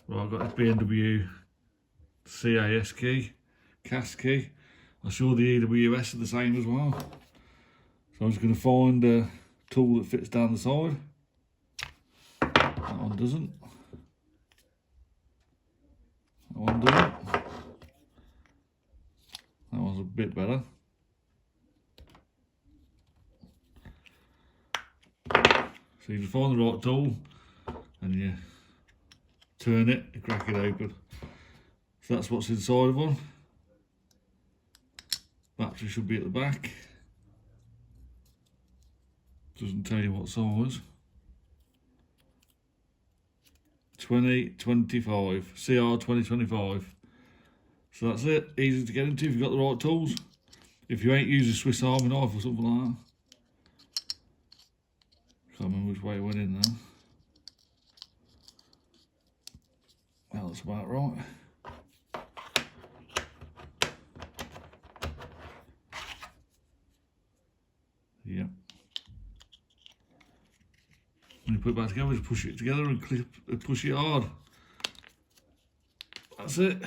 Right, I've got this BMW CAS key, CAS key. I'm sure the EWS are the same as well. So I'm just going to find a tool that fits down the side. That one doesn't. That one doesn't. That one's a bit better. So you just find the right tool and you turn it and crack it open. So that's what's inside of one. Battery should be at the back. Doesn't tell you what size. 2025, CR 2025. So that's it, easy to get into if you've got the right tools. If you ain't using a Swiss Army knife or something like that. Can't remember which way it went in now. Well, that's about right. Yep. When you put it back together, just push it together and push it hard. That's it.